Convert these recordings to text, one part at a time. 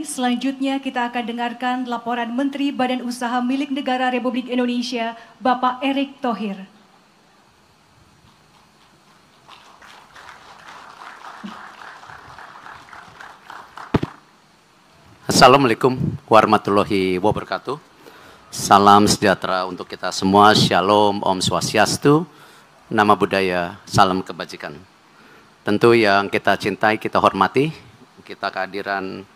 selanjutnya kita akan dengarkan laporan Menteri Badan Usaha Milik Negara Republik Indonesia, Bapak Erick Thohir. Assalamualaikum warahmatullahi wabarakatuh. Salam sejahtera untuk kita semua. Shalom, Om Swastiastu, Nama Budaya, salam kebajikan. Tentu yang kita cintai, kita hormati, kita kehadiran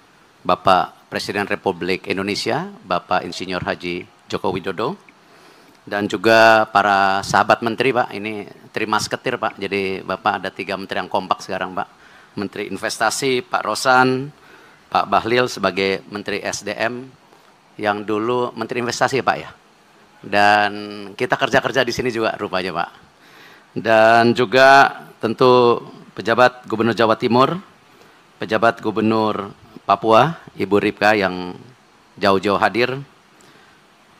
Bapak Presiden Republik Indonesia, Bapak Insinyur Haji Joko Widodo, dan juga para sahabat menteri, Pak. Ini terima seketir, Pak. Jadi Bapak ada 3 menteri yang kompak sekarang, Pak. Menteri Investasi, Pak Rosan, Pak Bahlil sebagai Menteri SDM, yang dulu Menteri Investasi, Pak ya. Dan kita kerja-kerja di sini juga rupanya, Pak. Dan juga tentu pejabat Gubernur Jawa Timur, pejabat Gubernur Papua, Ibu Ripka yang jauh-jauh hadir,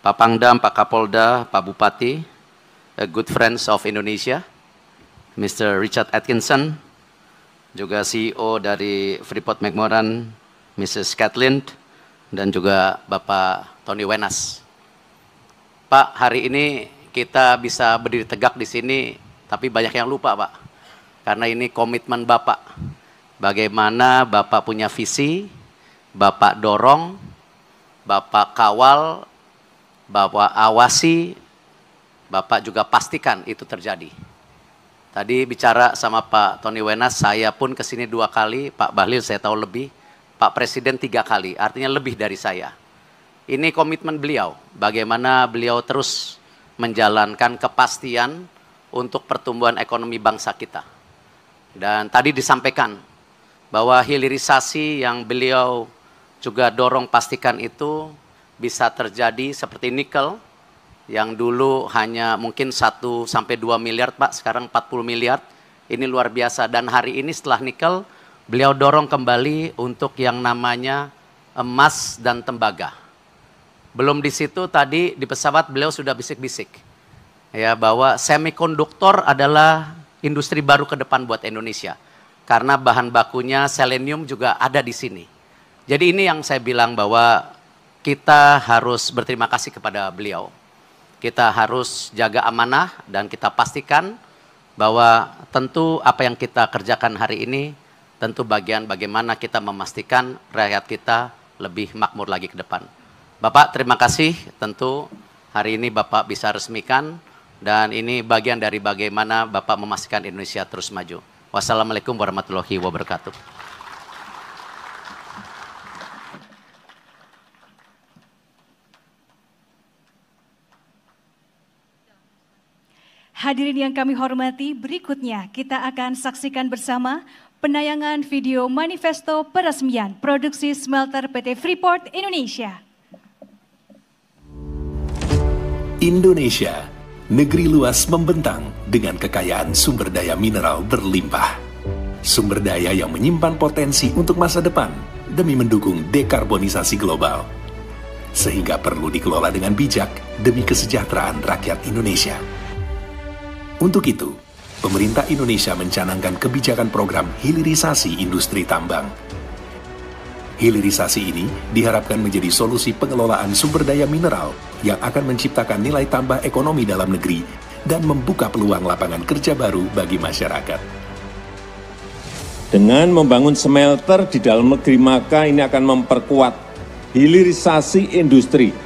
Pak Pangdam, Pak Kapolda, Pak Bupati, Good Friends of Indonesia, Mr. Richard Atkinson, juga CEO dari Freeport McMoran, Mrs. Kathleen, dan juga Bapak Tony Wenas. Pak, hari ini kita bisa berdiri tegak di sini, tapi banyak yang lupa, Pak. Karena ini komitmen Bapak. Bagaimana Bapak punya visi, Bapak dorong, Bapak kawal, Bapak awasi, Bapak juga pastikan itu terjadi. Tadi bicara sama Pak Tony Wenas, saya pun kesini 2 kali, Pak Bahlil saya tahu lebih, Pak Presiden 3 kali, artinya lebih dari saya. Ini komitmen beliau, bagaimana beliau terus menjalankan kepastian untuk pertumbuhan ekonomi bangsa kita. Dan tadi disampaikan bahwa hilirisasi yang beliau juga dorong pastikan itu bisa terjadi seperti nikel yang dulu hanya mungkin 1 sampai 2 miliar, Pak, sekarang 40 miliar. Ini luar biasa. Dan hari ini setelah nikel, beliau dorong kembali untuk yang namanya emas dan tembaga. Belum di situ, tadi di pesawat beliau sudah bisik-bisik ya bahwa semikonduktor adalah industri baru ke depan buat Indonesia. Karena bahan bakunya selenium juga ada di sini. Jadi ini yang saya bilang bahwa kita harus berterima kasih kepada beliau. Kita harus jaga amanah dan kita pastikan bahwa tentu apa yang kita kerjakan hari ini tentu bagian bagaimana kita memastikan rakyat kita lebih makmur lagi ke depan. Bapak, terima kasih. Tentu hari ini Bapak bisa resmikan dan ini bagian dari bagaimana Bapak memastikan Indonesia terus maju. Wassalamualaikum warahmatullahi wabarakatuh. Hadirin yang kami hormati, berikutnya kita akan saksikan bersama penayangan video manifesto peresmian produksi smelter PT Freeport Indonesia. Indonesia, negeri luas membentang dengan kekayaan sumber daya mineral berlimpah. Sumber daya yang menyimpan potensi untuk masa depan demi mendukung dekarbonisasi global. Sehingga perlu dikelola dengan bijak demi kesejahteraan rakyat Indonesia. Untuk itu, pemerintah Indonesia mencanangkan kebijakan program hilirisasi industri tambang. Hilirisasi ini diharapkan menjadi solusi pengelolaan sumber daya mineral yang akan menciptakan nilai tambah ekonomi dalam negeri dan membuka peluang lapangan kerja baru bagi masyarakat. Dengan membangun smelter di dalam negeri, maka ini akan memperkuat hilirisasi industri.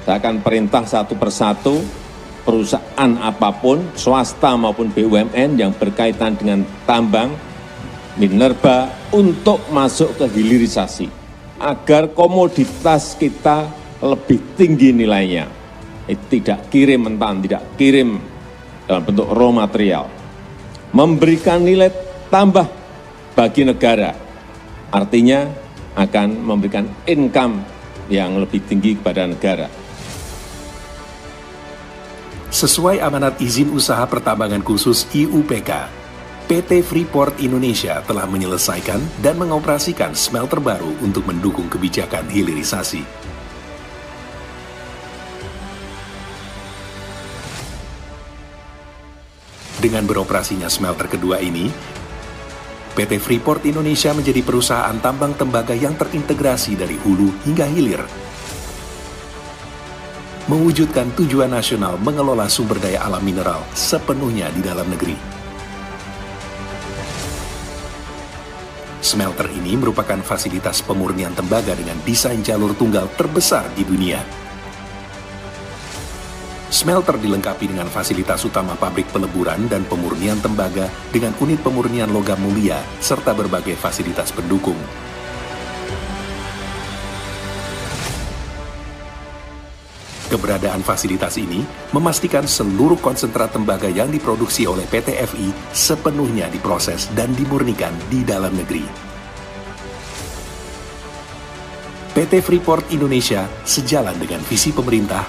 Saya akan perintah satu persatu perusahaan apapun, swasta maupun BUMN yang berkaitan dengan tambang, minerba, untuk masuk ke hilirisasi. Agar komoditas kita lebih tinggi nilainya. Tidak kirim mentah, tidak kirim dalam bentuk raw material. Memberikan nilai tambah bagi negara. Artinya akan memberikan income yang lebih tinggi kepada negara. Sesuai amanat izin usaha pertambangan khusus IUPK, PT Freeport Indonesia telah menyelesaikan dan mengoperasikan smelter baru untuk mendukung kebijakan hilirisasi. Dengan beroperasinya smelter kedua ini, PT Freeport Indonesia menjadi perusahaan tambang tembaga yang terintegrasi dari hulu hingga hilir, mewujudkan tujuan nasional mengelola sumber daya alam mineral sepenuhnya di dalam negeri. Smelter ini merupakan fasilitas pemurnian tembaga dengan desain jalur tunggal terbesar di dunia. Smelter dilengkapi dengan fasilitas utama pabrik peleburan dan pemurnian tembaga dengan unit pemurnian logam mulia serta berbagai fasilitas pendukung. Keberadaan fasilitas ini memastikan seluruh konsentrat tembaga yang diproduksi oleh PT FI sepenuhnya diproses dan dimurnikan di dalam negeri. PT Freeport Indonesia sejalan dengan visi pemerintah,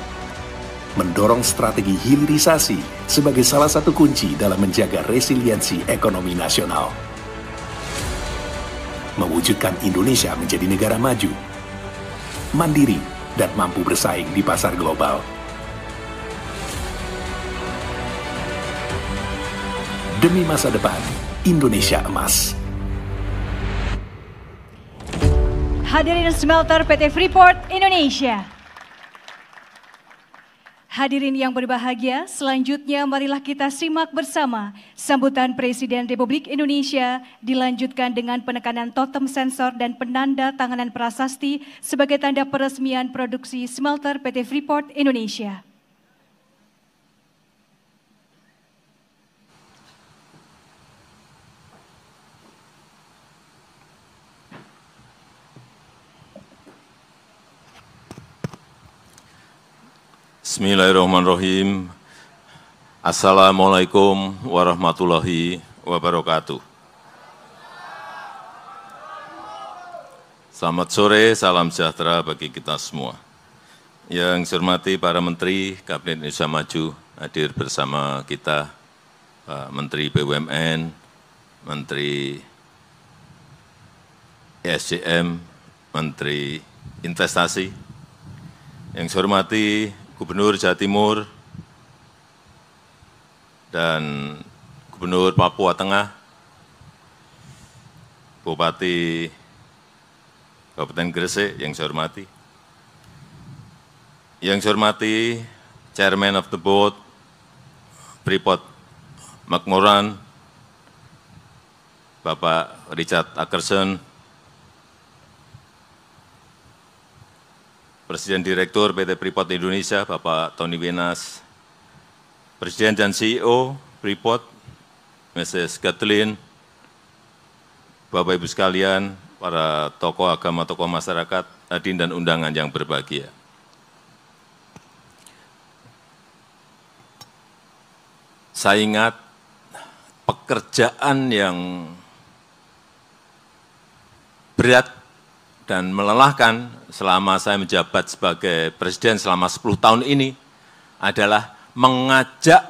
mendorong strategi hilirisasi sebagai salah satu kunci dalam menjaga resiliensi ekonomi nasional. Mewujudkan Indonesia menjadi negara maju, mandiri, dan mampu bersaing di pasar global. Demi masa depan Indonesia emas. Hadirin smelter PT Freeport Indonesia. Hadirin yang berbahagia, selanjutnya marilah kita simak bersama sambutan Presiden Republik Indonesia dilanjutkan dengan penekanan totem sensor dan penanda tanganan prasasti sebagai tanda peresmian produksi smelter PT Freeport Indonesia. Bismillahirrahmanirrahim. Assalamualaikum warahmatullahi wabarakatuh. Selamat sore, salam sejahtera bagi kita semua. Yang saya hormati para Menteri Kabinet Indonesia Maju hadir bersama kita, Pak Menteri BUMN, Menteri ESDM, Menteri Investasi. Yang saya hormati Gubernur Jawa Timur dan Gubernur Papua Tengah, Bupati Kabupaten Gresik yang saya hormati, Chairman of the Board Freeport McMoran, Bapak Richard Ackerson, Presiden Direktur PT Freeport Indonesia, Bapak Tony Wenas, Presiden dan CEO Freeport, Mrs. Kathleen, Bapak Ibu sekalian, para tokoh agama, tokoh masyarakat, hadirin dan undangan yang berbahagia. Saya ingat pekerjaan yang berat dan melelahkan selama saya menjabat sebagai Presiden selama 10 tahun ini adalah mengajak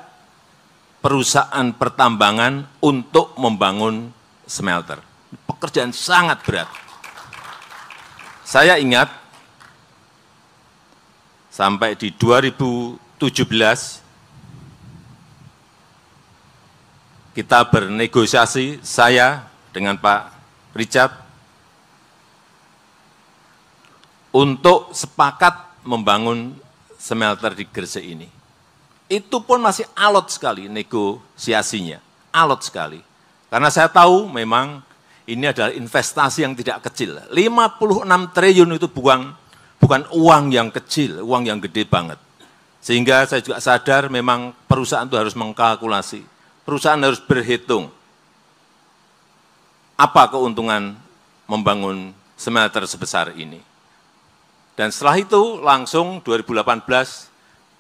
perusahaan pertambangan untuk membangun smelter. Pekerjaan sangat berat. Saya ingat sampai di 2017 kita bernegosiasi, saya dengan Pak Richard, untuk sepakat membangun smelter di Gresik ini. Itu pun masih alot sekali negosiasinya, alot sekali. Karena saya tahu memang ini adalah investasi yang tidak kecil. 56 triliun itu bukan uang yang kecil, uang yang gede banget. Sehingga saya juga sadar memang perusahaan itu harus mengkalkulasi. Perusahaan harus berhitung apa keuntungan membangun smelter sebesar ini. Dan setelah itu langsung 2018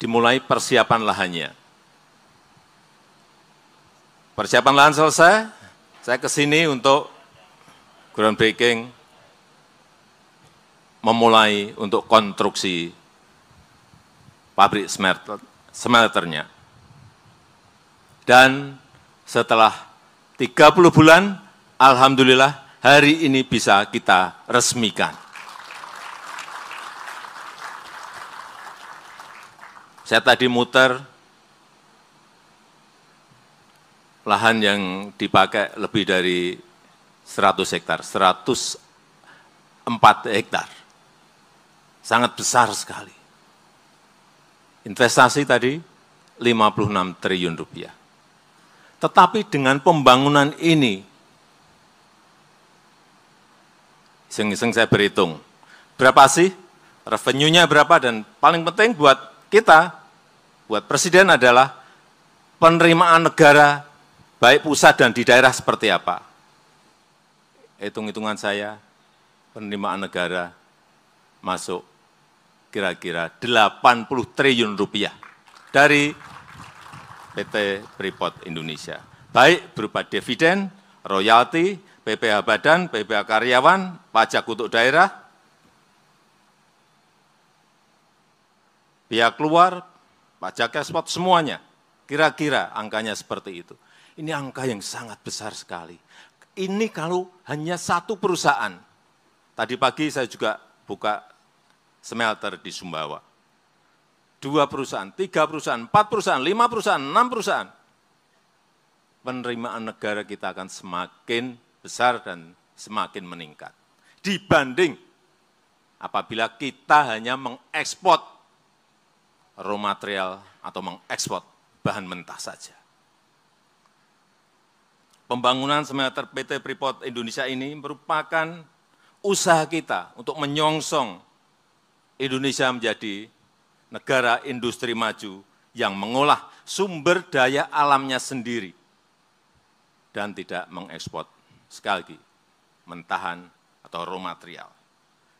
dimulai persiapan lahannya. Persiapan lahan selesai, saya ke sini untuk groundbreaking, memulai untuk konstruksi pabrik smelternya. Dan setelah 30 bulan, alhamdulillah hari ini bisa kita resmikan. Saya tadi muter, lahan yang dipakai lebih dari 100 hektar, 104 hektar. Sangat besar sekali. Investasi tadi 56 triliun rupiah. Tetapi dengan pembangunan ini, iseng-iseng saya berhitung, berapa sih revenue-nya berapa, dan paling penting buat kita, buat Presiden adalah penerimaan negara, baik pusat dan di daerah seperti apa. Hitung-hitungan saya, penerimaan negara masuk kira-kira 80 triliun rupiah dari PT Freeport Indonesia. Baik berupa dividen, royalti, PPh badan, PPh karyawan, pajak untuk daerah, pihak luar, pajak ekspor, semuanya. Kira-kira angkanya seperti itu. Ini angka yang sangat besar sekali. Ini kalau hanya satu perusahaan. Tadi pagi saya juga buka smelter di Sumbawa. 2 perusahaan, 3 perusahaan, 4 perusahaan, 5 perusahaan, 6 perusahaan. Penerimaan negara kita akan semakin besar dan semakin meningkat. Dibanding apabila kita hanya mengekspor raw material atau mengekspor bahan mentah saja. Pembangunan smelter PT Freeport Indonesia ini merupakan usaha kita untuk menyongsong Indonesia menjadi negara industri maju yang mengolah sumber daya alamnya sendiri dan tidak mengekspor, sekali lagi, mentahan atau raw material.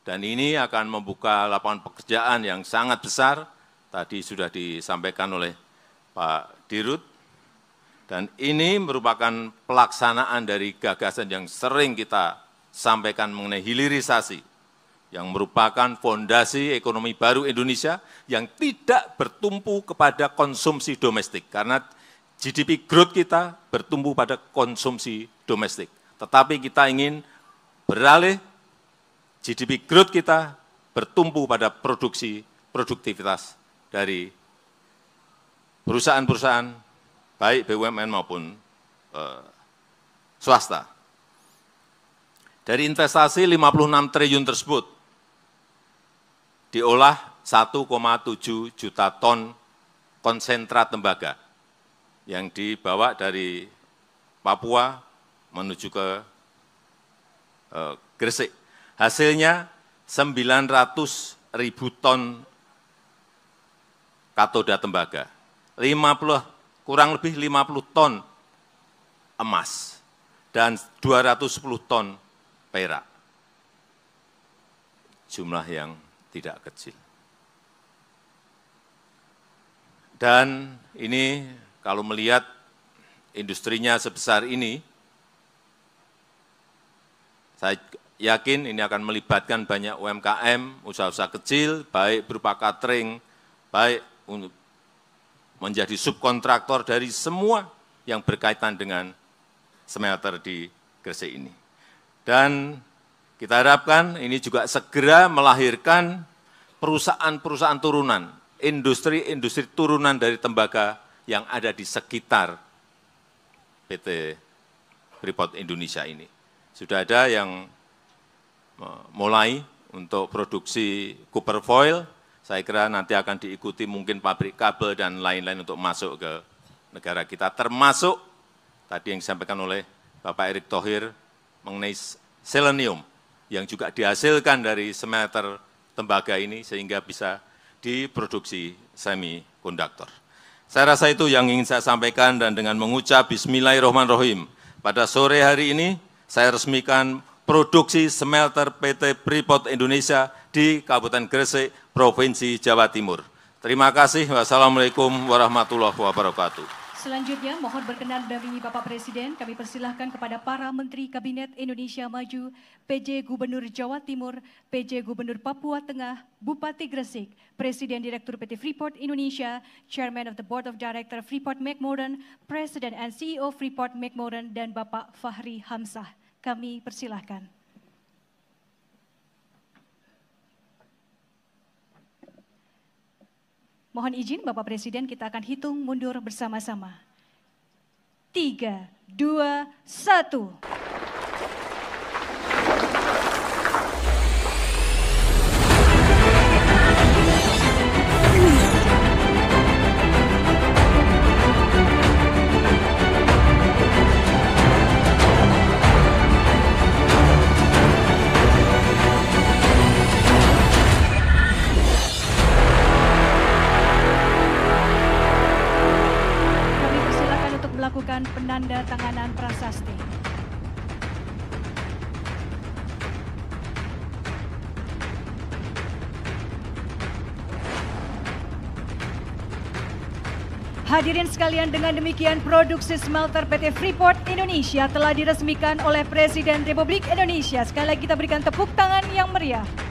Dan ini akan membuka lapangan pekerjaan yang sangat besar, tadi sudah disampaikan oleh Pak Dirut, dan ini merupakan pelaksanaan dari gagasan yang sering kita sampaikan mengenai hilirisasi, yang merupakan fondasi ekonomi baru Indonesia yang tidak bertumpu kepada konsumsi domestik, karena GDP growth kita bertumbuh pada konsumsi domestik. Tetapi kita ingin beralih GDP growth kita bertumpu pada produktivitas dari perusahaan-perusahaan, baik BUMN maupun swasta. Dari investasi 56 triliun tersebut, diolah 1,7 juta ton konsentrat tembaga yang dibawa dari Papua menuju ke Gresik. Hasilnya 900.000 ton katoda tembaga, kurang lebih 50 ton emas, dan 210 ton perak. Jumlah yang tidak kecil. Dan ini kalau melihat industrinya sebesar ini, saya yakin ini akan melibatkan banyak UMKM, usaha-usaha kecil, baik berupa catering, baik untuk menjadi subkontraktor dari semua yang berkaitan dengan smelter di Gresik ini. Dan kita harapkan ini juga segera melahirkan perusahaan-perusahaan turunan, industri-industri turunan dari tembaga yang ada di sekitar PT Freeport Indonesia ini. Sudah ada yang mulai untuk produksi copper foil, saya kira nanti akan diikuti mungkin pabrik kabel dan lain-lain untuk masuk ke negara kita, termasuk tadi yang disampaikan oleh Bapak Erick Thohir mengenai selenium yang juga dihasilkan dari smelter tembaga ini sehingga bisa diproduksi semikonduktor. Saya rasa itu yang ingin saya sampaikan, dan dengan mengucap Bismillahirrahmanirrahim, pada sore hari ini saya resmikan produksi smelter PT Freeport Indonesia di Kabupaten Gresik, Provinsi Jawa Timur. Terima kasih. Wassalamualaikum warahmatullahi wabarakatuh. Selanjutnya, mohon berkenan mendampingi Bapak Presiden, kami persilahkan kepada para Menteri Kabinet Indonesia Maju, PJ Gubernur Jawa Timur, PJ Gubernur Papua Tengah, Bupati Gresik, Presiden Direktur PT Freeport Indonesia, Chairman of the Board of Director Freeport McMoran, President and CEO Freeport McMoran, dan Bapak Fahri Hamzah. Kami persilahkan. Mohon izin Bapak Presiden, kita akan hitung mundur bersama-sama. 3, 2, 1. penanda tanganan prasasti. Hadirin sekalian, dengan demikian produksi smelter PT Freeport Indonesia telah diresmikan oleh Presiden Republik Indonesia. Sekali lagi kita berikan tepuk tangan yang meriah.